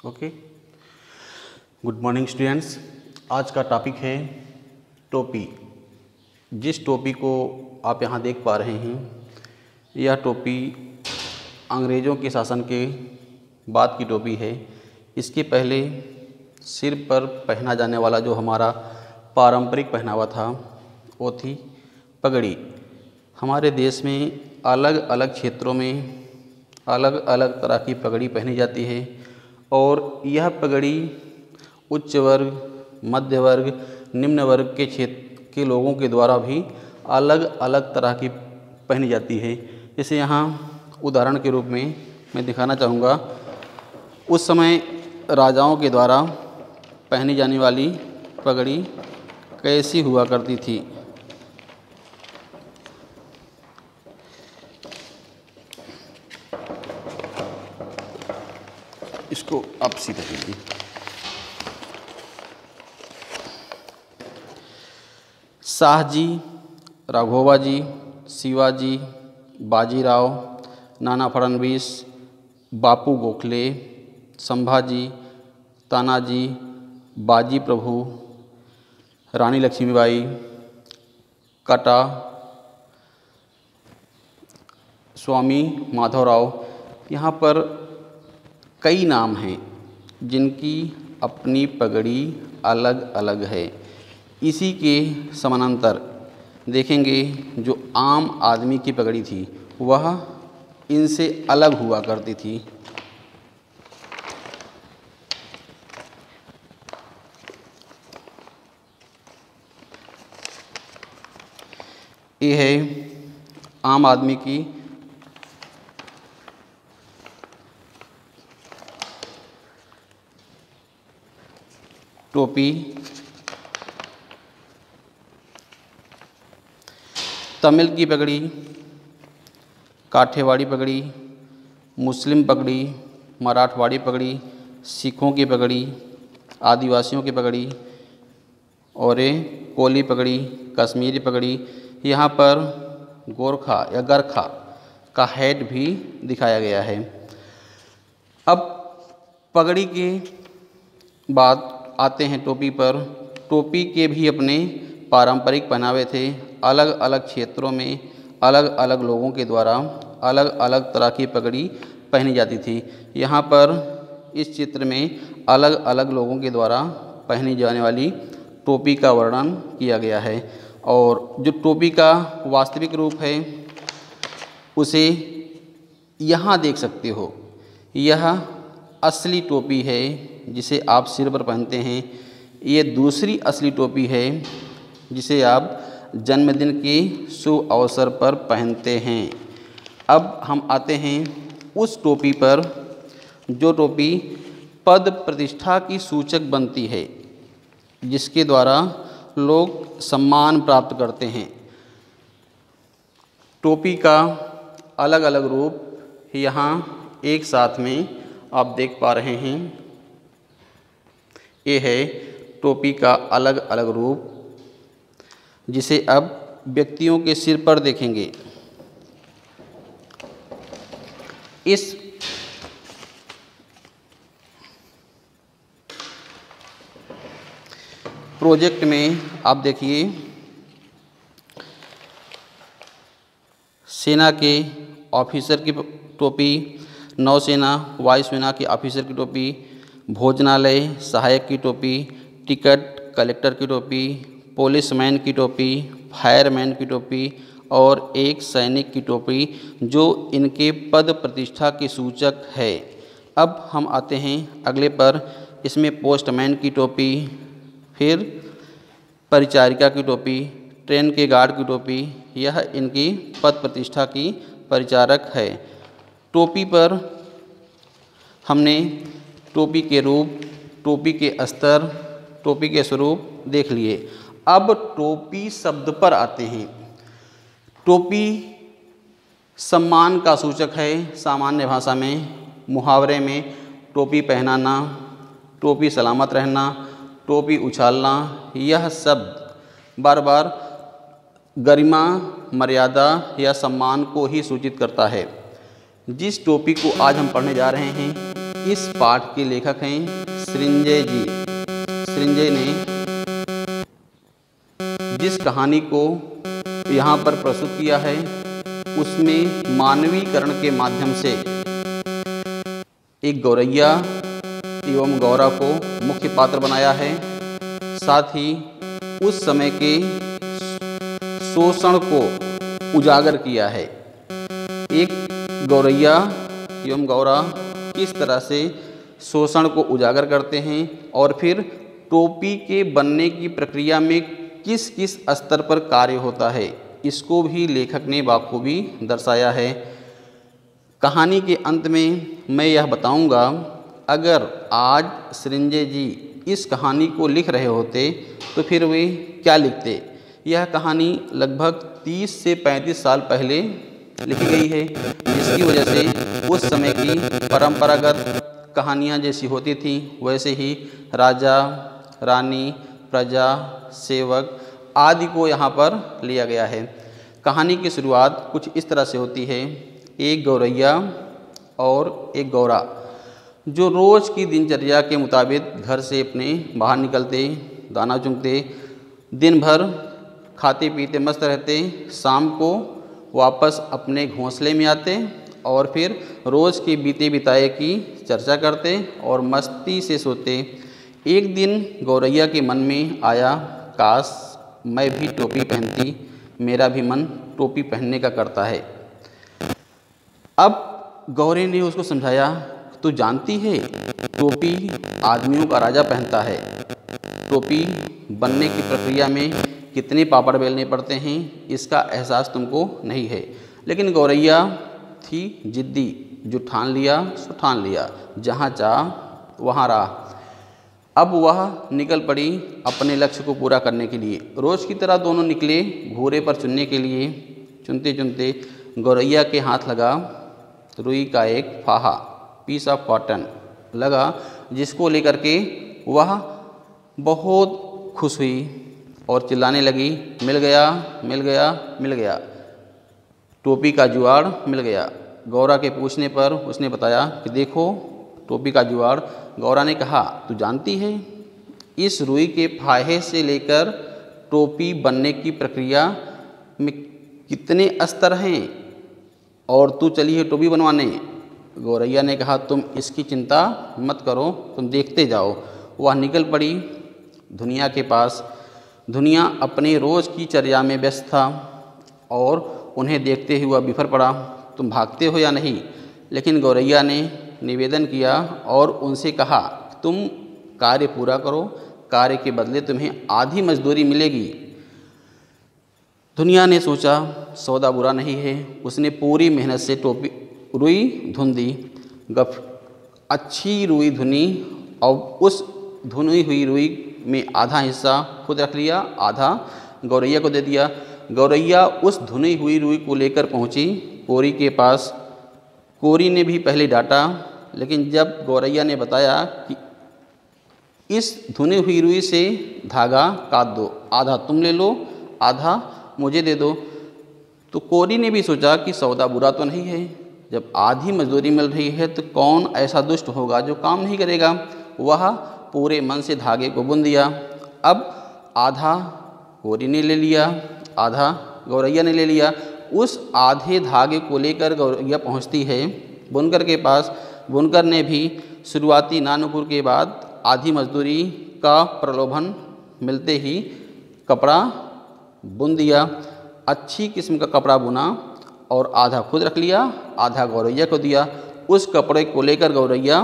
Okay, good morning students. आज का topic है टोपी। जिस टोपी को आप यहाँ देख पा रहे हैं, यह टोपी अंग्रेज़ों के शासन के बाद की टोपी है। इसके पहले सिर पर पहना जाने वाला जो हमारा पारंपरिक पहनावा था वो थी पगड़ी। हमारे देश में अलग अलग क्षेत्रों में अलग अलग तरह की पगड़ी पहनी जाती है और यह पगड़ी उच्च वर्ग, मध्य वर्ग, निम्न वर्ग के क्षेत्र के लोगों के द्वारा भी अलग अलग तरह की पहनी जाती है। जैसे यहाँ उदाहरण के रूप में मैं दिखाना चाहूँगा, उस समय राजाओं के द्वारा पहनी जाने वाली पगड़ी कैसी हुआ करती थी। इसको आप सीधा कीजिए। शाहजी, राघोबाजी, शिवाजी, बाजीराव, नाना फडणवीस, बापू गोखले, संभाजी, तानाजी, बाजी प्रभु, रानी लक्ष्मीबाई, कटा, स्वामी माधवराव, यहाँ पर कई नाम हैं जिनकी अपनी पगड़ी अलग अलग है। इसी के समानांतर देखेंगे जो आम आदमी की पगड़ी थी वह इनसे अलग हुआ करती थी। ये है आम आदमी की टोपी। तमिल की पगड़ी, काठियावाड़ी पगड़ी, मुस्लिम पगड़ी, मराठवाड़ी पगड़ी, सिखों की पगड़ी, आदिवासियों की पगड़ी और कोली पगड़ी, कश्मीरी पगड़ी। यहाँ पर गोरखा या गरखा का हेड भी दिखाया गया है। अब पगड़ी के बाद आते हैं टोपी पर। टोपी के भी अपने पारंपरिक पहनावे थे। अलग अलग क्षेत्रों में अलग अलग लोगों के द्वारा अलग अलग तरह की पगड़ी पहनी जाती थी। यहाँ पर इस चित्र में अलग अलग लोगों के द्वारा पहनी जाने वाली टोपी का वर्णन किया गया है और जो टोपी का वास्तविक रूप है उसे यहाँ देख सकते हो। यह असली टोपी है जिसे आप सिर पर पहनते हैं। ये दूसरी असली टोपी है जिसे आप जन्मदिन के शुभ अवसर पर पहनते हैं। अब हम आते हैं उस टोपी पर जो टोपी पद प्रतिष्ठा की सूचक बनती है, जिसके द्वारा लोग सम्मान प्राप्त करते हैं। टोपी का अलग अलग रूप यहाँ एक साथ में आप देख पा रहे हैं। ये है टोपी का अलग अलग रूप जिसे अब व्यक्तियों के सिर पर देखेंगे। इस प्रोजेक्ट में आप देखिए, सेना के ऑफिसर की टोपी, नौसेना वायुसेना के ऑफिसर की टोपी, भोजनालय सहायक की टोपी, टिकट कलेक्टर की टोपी, पुलिसमैन की टोपी, फायरमैन की टोपी और एक सैनिक की टोपी जो इनके पद प्रतिष्ठा के सूचक है। अब हम आते हैं अगले पर। इसमें पोस्टमैन की टोपी, फिर परिचारिका की टोपी, ट्रेन के गार्ड की टोपी, यह इनकी पद प्रतिष्ठा की परिचारक है। टोपी पर हमने टोपी के रूप, टोपी के स्तर, टोपी के स्वरूप देख लिए। अब टोपी शब्द पर आते हैं। टोपी सम्मान का सूचक है। सामान्य भाषा में, मुहावरे में टोपी पहनाना, टोपी सलामत रहना, टोपी उछालना, यह शब्द बार बार गरिमा, मर्यादा या सम्मान को ही सूचित करता है। जिस टोपी को आज हम पढ़ने जा रहे हैं इस पाठ के लेखक हैं सृंजय जी। सृंजय ने जिस कहानी को यहाँ पर प्रस्तुत किया है उसमें मानवीकरण के माध्यम से एक गौरैया एवं गौरा को मुख्य पात्र बनाया है। साथ ही उस समय के शोषण को उजागर किया है। एक गौरैया एवं गौरा किस तरह से शोषण को उजागर करते हैं और फिर टोपी के बनने की प्रक्रिया में किस किस स्तर पर कार्य होता है, इसको भी लेखक ने बाखूबी दर्शाया है। कहानी के अंत में मैं यह बताऊंगा, अगर आज सृंजय जी इस कहानी को लिख रहे होते तो फिर वे क्या लिखते। यह कहानी लगभग 30 से 35 साल पहले लिखी गई है, जिसकी वजह से उस समय की परंपरागत कहानियाँ जैसी होती थी वैसे ही राजा, रानी, प्रजा, सेवक आदि को यहाँ पर लिया गया है। कहानी की शुरुआत कुछ इस तरह से होती है। एक गौरैया और एक गौरा जो रोज़ की दिनचर्या के मुताबिक घर से अपने बाहर निकलते, दाना चुगते, दिन भर खाते पीते मस्त रहते, शाम को वापस अपने घोंसले में आते और फिर रोज़ के बीते बिताए की चर्चा करते और मस्ती से सोते। एक दिन गौरैया के मन में आया, काश मैं भी टोपी पहनती, मेरा भी मन टोपी पहनने का करता है। अब गौरे ने उसको समझाया, तू जानती है टोपी आदमियों का राजा पहनता है, टोपी बनने की प्रक्रिया में कितने पापड़ बेलने पड़ते हैं इसका एहसास तुमको नहीं है। लेकिन गौरैया थी जिद्दी, जो ठान लिया सो ठान लिया, जहाँ चाह वहाँ रहा। अब वह निकल पड़ी अपने लक्ष्य को पूरा करने के लिए। रोज़ की तरह दोनों निकले घूरे पर चुनने के लिए। चुनते चुनते गौरैया के हाथ लगा रुई का एक फाहा, पीस ऑफ कॉटन लगा, जिसको लेकर के वह बहुत खुश हुई और चिल्लाने लगी, मिल गया मिल गया मिल गया, टोपी का जुगाड़ मिल गया। गौरा के पूछने पर उसने बताया कि देखो टोपी का जुगाड़। गौरा ने कहा, तू जानती है इस रुई के फाहे से लेकर टोपी बनने की प्रक्रिया में कितने स्तर हैं और तू चली है टोपी बनवाने। गौरैया ने कहा, तुम इसकी चिंता मत करो, तुम देखते जाओ। वह निकल पड़ी दुनिया के पास। दुनिया अपने रोज़ की चर्या में व्यस्त था और उन्हें देखते हुआ बिफर पड़ा, तुम भागते हो या नहीं। लेकिन गौरैया ने निवेदन किया और उनसे कहा, तुम कार्य पूरा करो, कार्य के बदले तुम्हें आधी मजदूरी मिलेगी। दुनिया ने सोचा सौदा बुरा नहीं है। उसने पूरी मेहनत से टोपी रुई धुन दी, अच्छी रुई धुनी और उस धुनी हुई रुई में आधा हिस्सा खुद रख लिया, आधा गौरैया को दे दिया। गौरैया उस धुनी हुई रुई को लेकर पहुंची कोरी के पास। कोरी ने भी पहले डांटा, लेकिन जब गौरैया ने बताया कि इस धुनी हुई रुई से धागा काट दो, आधा तुम ले लो, आधा मुझे दे दो, तो कोरी ने भी सोचा कि सौदा बुरा तो नहीं है। जब आधी मजदूरी मिल रही है तो कौन ऐसा दुष्ट होगा जो काम नहीं करेगा। वह पूरे मन से धागे को बुन दिया। अब आधा कोरी ने ले लिया, आधा गौरैया ने ले लिया। उस आधे धागे को लेकर गौरैया पहुंचती है बुनकर के पास। बुनकर ने भी शुरुआती नानुपुर के बाद आधी मजदूरी का प्रलोभन मिलते ही कपड़ा बुन दिया। अच्छी किस्म का कपड़ा बुना और आधा खुद रख लिया, आधा गौरैया को दिया। उस कपड़े को लेकर गौरैया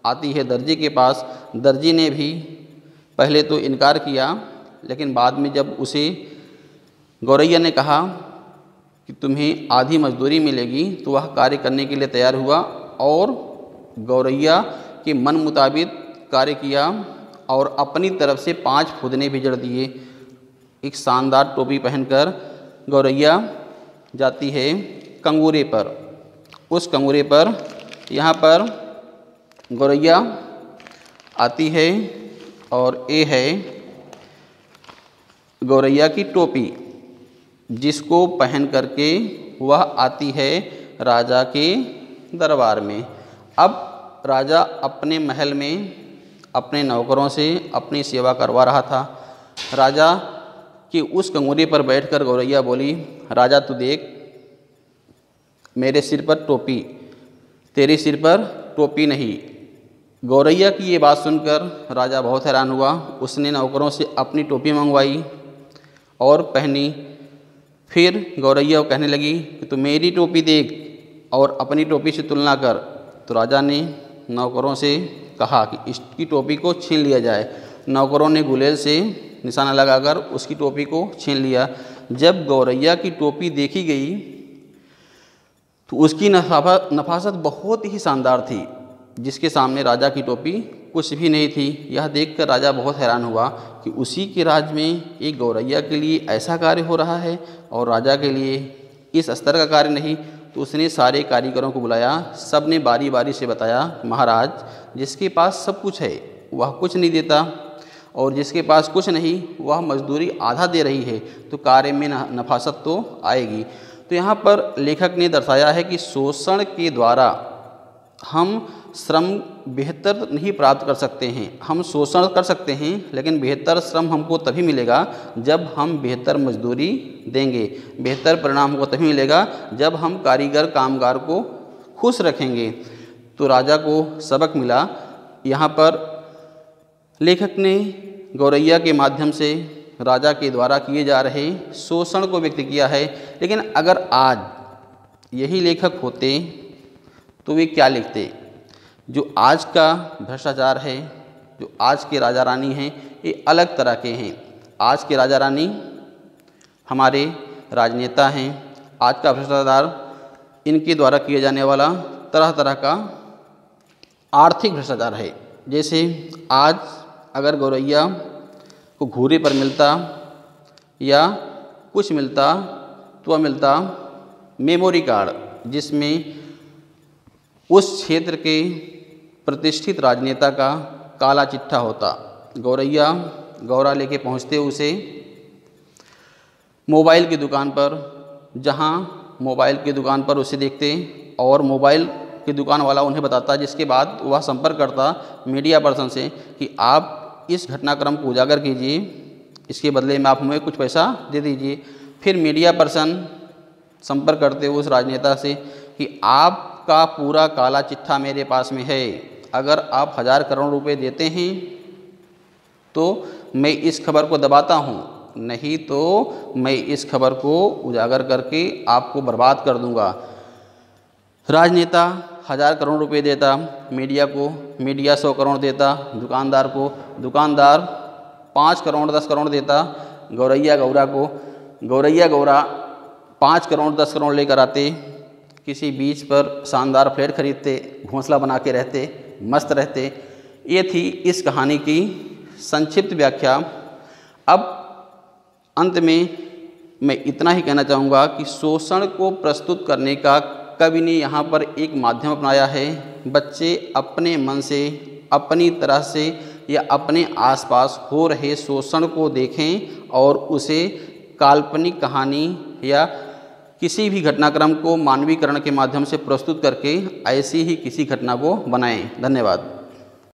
आती है दर्जी के पास। दर्जी ने भी पहले तो इनकार किया, लेकिन बाद में जब उसे गौरैया ने कहा कि तुम्हें आधी मजदूरी मिलेगी तो वह कार्य करने के लिए तैयार हुआ और गौरैया के मन मुताबिक कार्य किया और अपनी तरफ से 5 फुदने भी जड़ दिए। एक शानदार टोपी पहनकर गौरैया जाती है कंगूरे पर। उस कंगूरे पर यहाँ पर गौरैया आती है और ये है गौरैया की टोपी, जिसको पहन करके वह आती है राजा के दरबार में। अब राजा अपने महल में अपने नौकरों से अपनी सेवा करवा रहा था। राजा की उस कंगूरी पर बैठकर गौरैया बोली, राजा तू देख, मेरे सिर पर टोपी, तेरे सिर पर टोपी नहीं। गौरैया की ये बात सुनकर राजा बहुत हैरान हुआ। उसने नौकरों से अपनी टोपी मंगवाई और पहनी। फिर गौरैया कहने लगी कि तू मेरी टोपी देख और अपनी टोपी से तुलना कर। तो राजा ने नौकरों से कहा कि इसकी टोपी को छीन लिया जाए। नौकरों ने गुलेल से निशाना लगाकर उसकी टोपी को छीन लिया। जब गौरैया की टोपी देखी गई तो उसकी नफासत बहुत ही शानदार थी, जिसके सामने राजा की टोपी कुछ भी नहीं थी। यह देखकर राजा बहुत हैरान हुआ कि उसी के राज्य में एक गौरैया के लिए ऐसा कार्य हो रहा है और राजा के लिए इस स्तर का कार्य नहीं। तो उसने सारे कारीगरों को बुलाया। सब ने बारी बारी से बताया, महाराज, जिसके पास सब कुछ है वह कुछ नहीं देता और जिसके पास कुछ नहीं वह मजदूरी आधा दे रही है, तो कार्य में नफासत तो आएगी। तो यहाँ पर लेखक ने दर्शाया है कि शोषण के द्वारा हम श्रम बेहतर नहीं प्राप्त कर सकते हैं। हम शोषण कर सकते हैं लेकिन बेहतर श्रम हमको तभी मिलेगा जब हम बेहतर मजदूरी देंगे। बेहतर परिणाम हमको तभी मिलेगा जब हम कारीगर कामगार को खुश रखेंगे। तो राजा को सबक मिला। यहाँ पर लेखक ने गौरैया के माध्यम से राजा के द्वारा किए जा रहे शोषण को व्यक्त किया है। लेकिन अगर आज यही लेखक होते तो वे क्या लिखते? जो आज का भ्रष्टाचार है, जो आज के राजा रानी हैं, ये अलग तरह के हैं। आज के राजा रानी हमारे राजनेता हैं। आज का भ्रष्टाचार इनके द्वारा किए जाने वाला तरह तरह का आर्थिक भ्रष्टाचार है। जैसे आज अगर गौरैया को घूरे पर मिलता या कुछ मिलता तो वह मिलता मेमोरी कार्ड, जिसमें उस क्षेत्र के प्रतिष्ठित राजनेता का काला चिट्ठा होता। गौरा लेके पहुँचते उसे मोबाइल की दुकान पर, जहाँ मोबाइल की दुकान पर उसे देखते और मोबाइल की दुकान वाला उन्हें बताता, जिसके बाद वह संपर्क करता मीडिया पर्सन से कि आप इस घटनाक्रम को उजागर कीजिए, इसके बदले में आप हमें कुछ पैसा दे दीजिए। फिर मीडिया पर्सन संपर्क करते उस राजनेता से कि आपका पूरा काला चिट्ठा मेरे पास में है, अगर आप 1000 करोड़ रुपए देते हैं तो मैं इस खबर को दबाता हूँ, नहीं तो मैं इस खबर को उजागर करके आपको बर्बाद कर दूँगा। राजनेता 1000 करोड़ रुपए देता मीडिया को, मीडिया 100 करोड़ देता दुकानदार को, दुकानदार 5 करोड़ 10 करोड़ देता गौरा को, गौरा 5 करोड़ 10 करोड़ लेकर आते, किसी बीच पर शानदार फ्लैट खरीदते, घोंसला बना के रहते, मस्त रहते। ये थी इस कहानी की संक्षिप्त व्याख्या। अब अंत में मैं इतना ही कहना चाहूँगा कि शोषण को प्रस्तुत करने का कवि ने यहाँ पर एक माध्यम अपनाया है। बच्चे अपने मन से, अपनी तरह से या अपने आसपास हो रहे शोषण को देखें और उसे काल्पनिक कहानी या किसी भी घटनाक्रम को मानवीकरण के माध्यम से प्रस्तुत करके ऐसी ही किसी घटना को बनाएं। धन्यवाद।